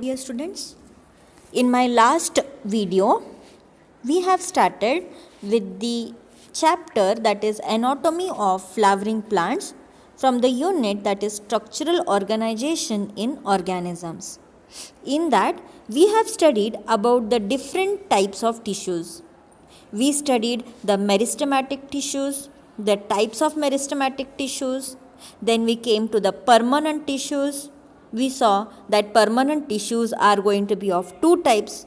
Dear students, in my last video, we have started with the chapter that is Anatomy of Flowering Plants from the unit that is Structural Organization in Organisms. In that, we have studied about the different types of tissues. We studied the meristematic tissues, the types of meristematic tissues, then we came to the permanent tissues. We saw that permanent tissues are going to be of two types,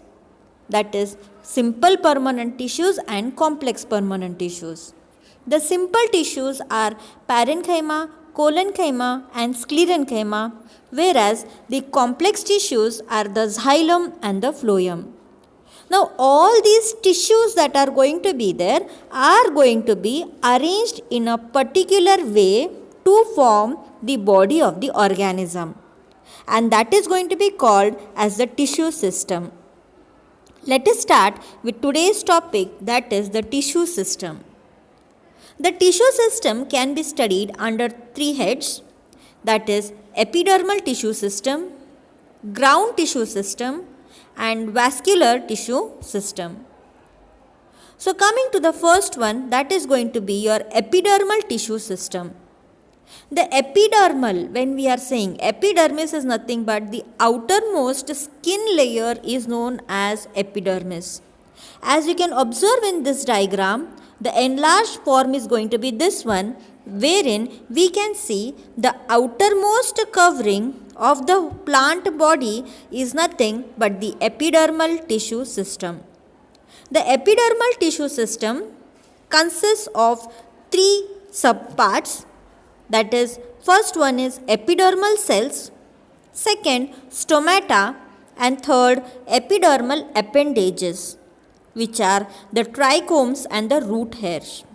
that is simple permanent tissues and complex permanent tissues. The simple tissues are parenchyma, collenchyma and sclerenchyma, whereas the complex tissues are the xylem and the phloem. Now all these tissues that are going to be there are going to be arranged in a particular way to form the body of the organism, and that is going to be called as the tissue system. Let us start with today's topic, that is the tissue system. The tissue system can be studied under three heads, that is epidermal tissue system, ground tissue system and vascular tissue system. So coming to the first one, that is going to be your epidermal tissue system. The epidermal, when we are saying epidermis, is nothing but the outermost skin layer is known as epidermis. As you can observe in this diagram, the enlarged form is going to be this one, wherein we can see the outermost covering of the plant body is nothing but the epidermal tissue system. The epidermal tissue system consists of three subparts. That is, first one is epidermal cells, second stomata, and third epidermal appendages, which are the trichomes and the root hairs.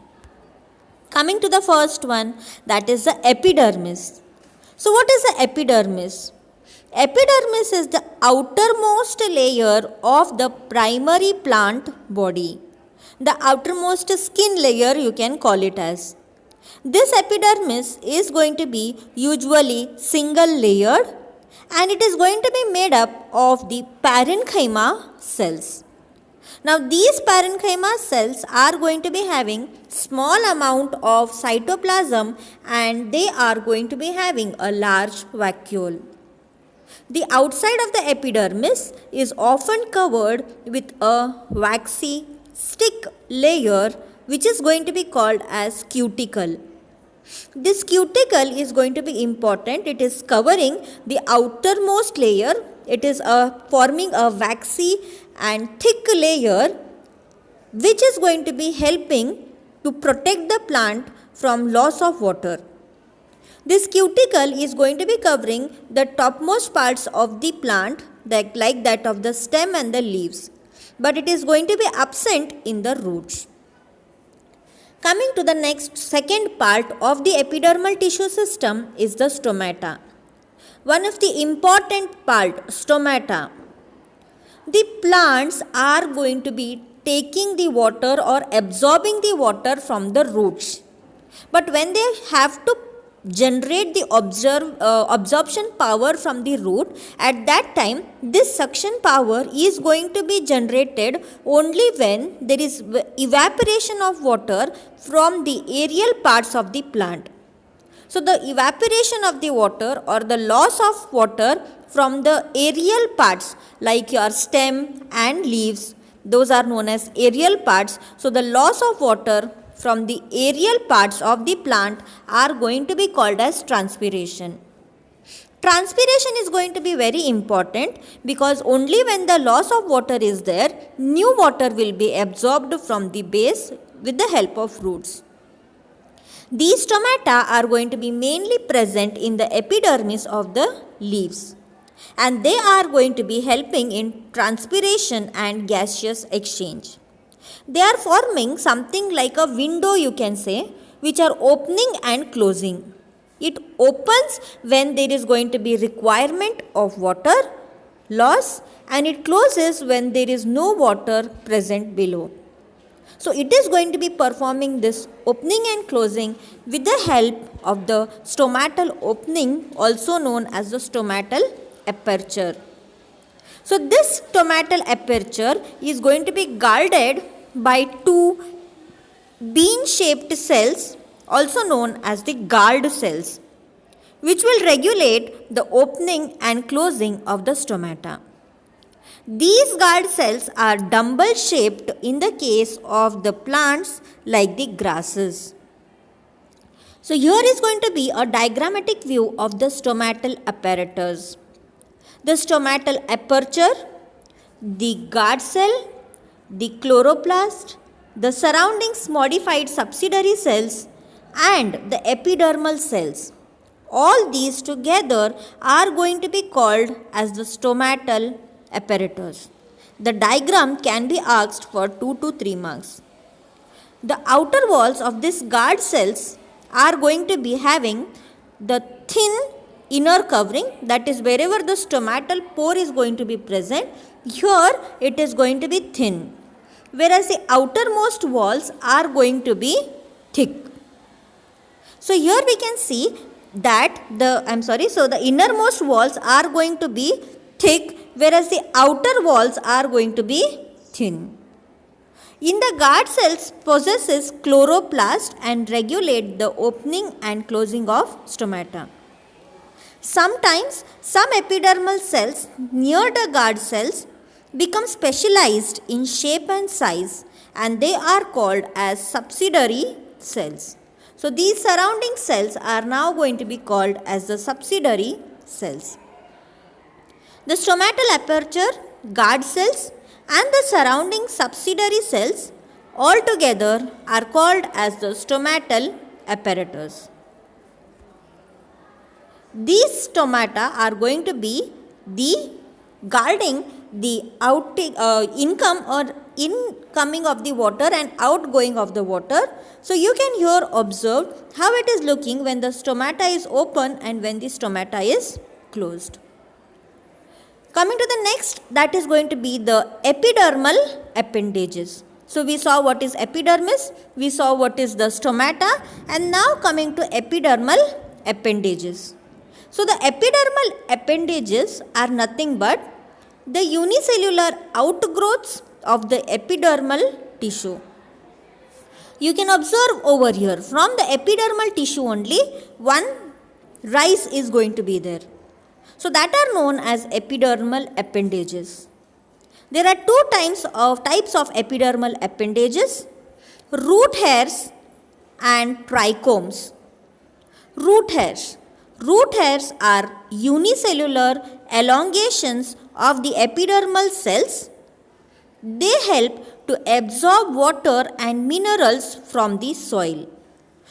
Coming to the first one, that is the epidermis. So what is the epidermis? Epidermis is the outermost layer of the primary plant body. The outermost skin layer you can call it as. This epidermis is going to be usually single layered and it is going to be made up of the parenchyma cells. Now these parenchyma cells are going to be having small amount of cytoplasm and they are going to be having a large vacuole. The outside of the epidermis is often covered with a waxy stick layer which is going to be called as cuticle. This cuticle is going to be important. It is covering the outermost layer. It is forming a waxy and thick layer which is going to be helping to protect the plant from loss of water. This cuticle is going to be covering the topmost parts of the plant like that of the stem and the leaves, but it is going to be absent in the roots. Coming to the next second part of the epidermal tissue system is the stomata. One of the important part, stomata. The plants are going to be taking the water or absorbing the water from the roots. But when they have to generate the absorption power from the root, at that time this suction power is going to be generated only when there is evaporation of water from the aerial parts of the plant. So the evaporation of the water or the loss of water from the aerial parts like your stem and leaves, those are known as aerial parts. So the loss of water from the aerial parts of the plant are going to be called as transpiration. Transpiration is going to be very important because only when the loss of water is there, new water will be absorbed from the base with the help of roots. These stomata are going to be mainly present in the epidermis of the leaves, and they are going to be helping in transpiration and gaseous exchange. They are forming something like a window, you can say, which are opening and closing. It opens when there is going to be requirement of water loss, and it closes when there is no water present below. So it is going to be performing this opening and closing with the help of the stomatal opening, also known as the stomatal aperture. So this stomatal aperture is going to be guarded by two bean-shaped cells, also known as the guard cells, which will regulate the opening and closing of the stomata. These guard cells are dumbbell shaped in the case of the plants like the grasses. So here is going to be a diagrammatic view of the stomatal apparatus. The stomatal aperture, the guard cell, the chloroplast, the surroundings modified subsidiary cells and the epidermal cells. All these together are going to be called as the stomatal apparatus. The diagram can be asked for 2 to 3 marks. The outer walls of these guard cells are going to be having the thin inner covering, that is wherever the stomatal pore is going to be present, here it is going to be thin, whereas the outermost walls are going to be thick. So here we can see that the innermost walls are going to be thick, whereas the outer walls are going to be thin. In the guard cells possesses chloroplast and regulate the opening and closing of stomata. Sometimes some epidermal cells near the guard cells become specialized in shape and size, and they are called as subsidiary cells. So these surrounding cells are now going to be called as the subsidiary cells. The stomatal aperture, guard cells and the surrounding subsidiary cells altogether are called as the stomatal apparatus. These stomata are going to be guarding the incoming of the water and outgoing of the water. So you can here observe how it is looking when the stomata is open and when the stomata is closed. Coming to the next, that is going to be the epidermal appendages. So we saw what is epidermis, we saw what is the stomata, and now coming to epidermal appendages. So the epidermal appendages are nothing but the unicellular outgrowths of the epidermal tissue. You can observe over here, from the epidermal tissue only one rise is going to be there. So that are known as epidermal appendages. There are two types of epidermal appendages: root hairs and trichomes. Root hairs. Root hairs are unicellular elongations of the epidermal cells. They help to absorb water and minerals from the soil.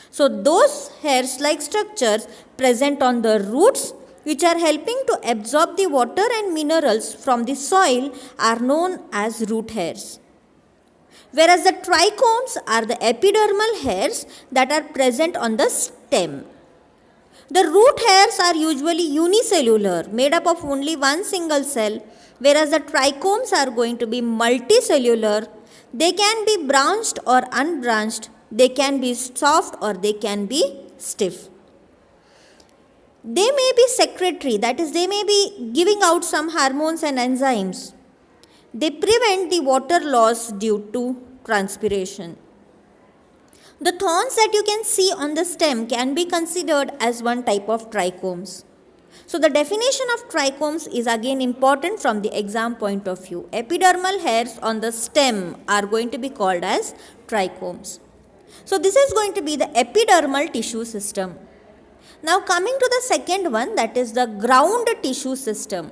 So those hairs-like structures present on the roots, which are helping to absorb the water and minerals from the soil, are known as root hairs. Whereas the trichomes are the epidermal hairs that are present on the stem. The root hairs are usually unicellular, made up of only one single cell, whereas the trichomes are going to be multicellular. They can be branched or unbranched, they can be soft or they can be stiff. They may be secretory, that is, they may be giving out some hormones and enzymes. They prevent the water loss due to transpiration. The thorns that you can see on the stem can be considered as one type of trichomes. So the definition of trichomes is again important from the exam point of view. Epidermal hairs on the stem are going to be called as trichomes. So this is going to be the epidermal tissue system. Now coming to the second one, that is the ground tissue system.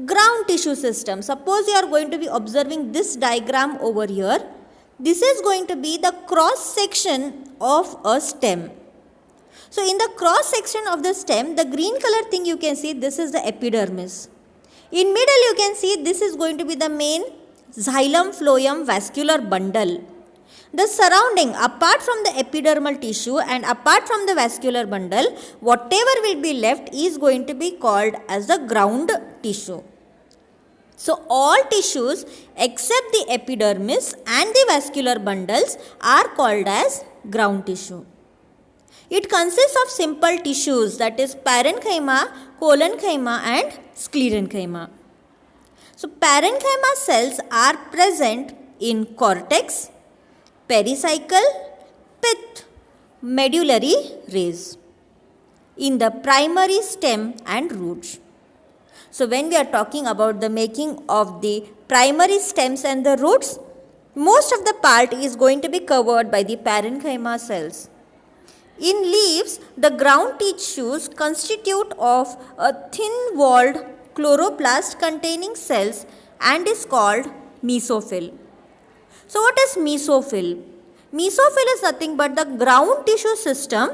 Ground tissue system. Suppose you are going to be observing this diagram over here. This is going to be the cross section of a stem. So in the cross section of the stem, the green color thing you can see, this is the epidermis. In middle you can see this is going to be the main xylem phloem vascular bundle. The surrounding, apart from the epidermal tissue and apart from the vascular bundle, whatever will be left is going to be called as the ground tissue. So all tissues except the epidermis and the vascular bundles are called as ground tissue. It consists of simple tissues, that is parenchyma, collenchyma and sclerenchyma. So parenchyma cells are present in cortex, pericycle, pith, medullary rays, in the primary stem and roots. So when we are talking about the making of the primary stems and the roots, most of the part is going to be covered by the parenchyma cells. In leaves, the ground tissues constitute of a thin-walled chloroplast containing cells and is called mesophyll. So what is mesophyll? Mesophyll is nothing but the ground tissue system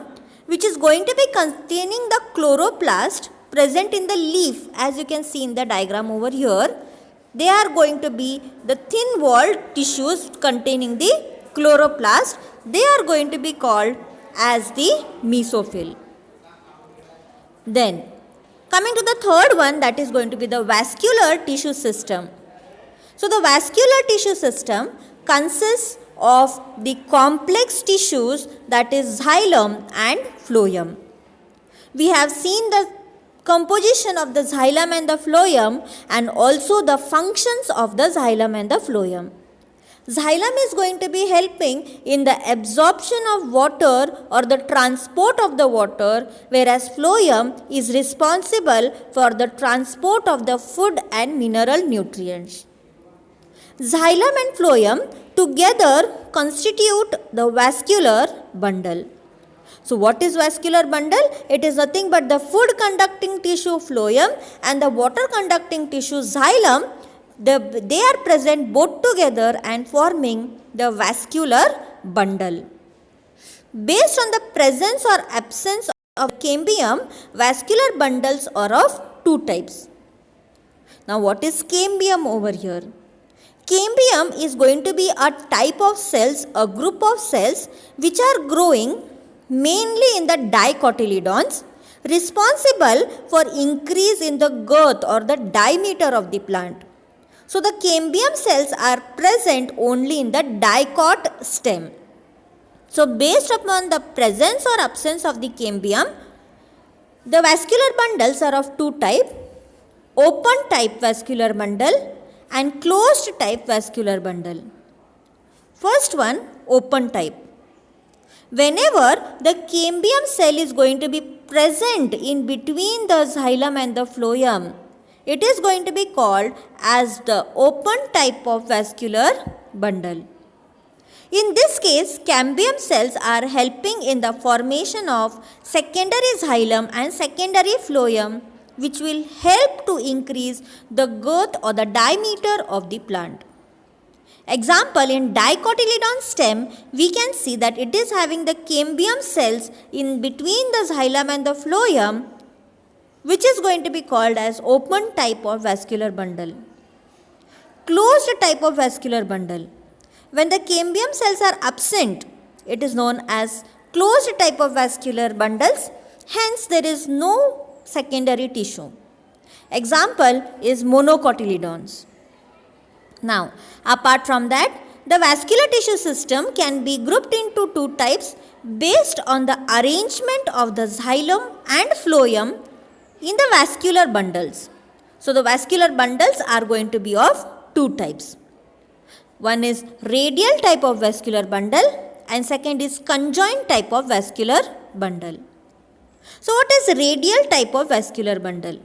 which is going to be containing the chloroplast present in the leaf, as you can see in the diagram over here. They are going to be the thin walled tissues containing the chloroplast. They are going to be called as the mesophyll. Then coming to the third one, that is going to be the vascular tissue system. So the vascular tissue system consists of the complex tissues, that is xylem and phloem. We have seen the composition of the xylem and the phloem and also the functions of the xylem and the phloem. Xylem is going to be helping in the absorption of water or the transport of the water, whereas phloem is responsible for the transport of the food and mineral nutrients. Xylem and phloem together constitute the vascular bundle. So what is vascular bundle? It is nothing but the food conducting tissue phloem and the water conducting tissue xylem. They are present both together and forming the vascular bundle. Based on the presence or absence of cambium, vascular bundles are of two types. Now what is cambium over here? Cambium is going to be a type of cells, a group of cells which are growing mainly in the dicotyledons, responsible for increase in the girth or the diameter of the plant. So the cambium cells are present only in the dicot stem. So based upon the presence or absence of the cambium, the vascular bundles are of two types: open type vascular bundle and closed type vascular bundle. First one, open type. Whenever the cambium cell is going to be present in between the xylem and the phloem, it is going to be called as the open type of vascular bundle. In this case, cambium cells are helping in the formation of secondary xylem and secondary phloem, which will help to increase the girth or the diameter of the plant. Example, in dicotyledon stem, we can see that it is having the cambium cells in between the xylem and the phloem, which is going to be called as open type of vascular bundle. Closed type of vascular bundle. When the cambium cells are absent, it is known as closed type of vascular bundles. Hence, there is no secondary tissue. Example is monocotyledons. Now, apart from that, the vascular tissue system can be grouped into two types based on the arrangement of the xylem and phloem in the vascular bundles. So the vascular bundles are going to be of two types. One is radial type of vascular bundle and second is conjoint type of vascular bundle. So what is radial type of vascular bundle?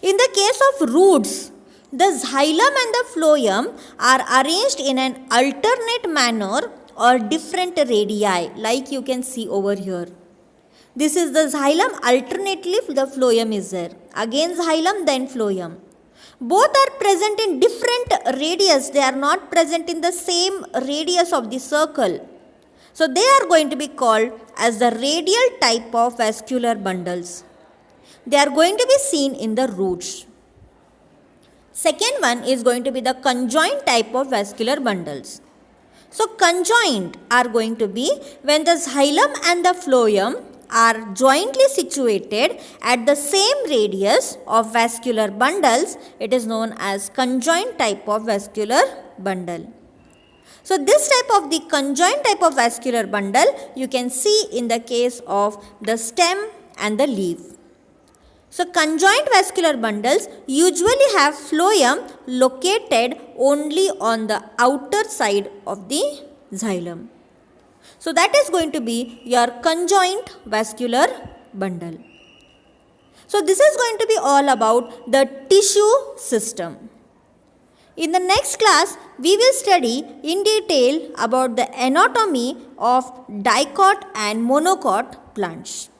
In the case of roots, the xylem and the phloem are arranged in an alternate manner or different radii, like you can see over here. This is the xylem, alternately the phloem is there. Again xylem, then phloem. Both are present in different radius. They are not present in the same radius of the circle. So they are going to be called as the radial type of vascular bundles. They are going to be seen in the roots. Second one is going to be the conjoint type of vascular bundles. So conjoint are going to be when the xylem and the phloem are jointly situated at the same radius of vascular bundles. It is known as conjoint type of vascular bundle. So this type of the conjoint type of vascular bundle you can see in the case of the stem and the leaf. So conjoint vascular bundles usually have phloem located only on the outer side of the xylem. So that is going to be your conjoint vascular bundle. So this is going to be all about the tissue system. In the next class, we will study in detail about the anatomy of dicot and monocot plants.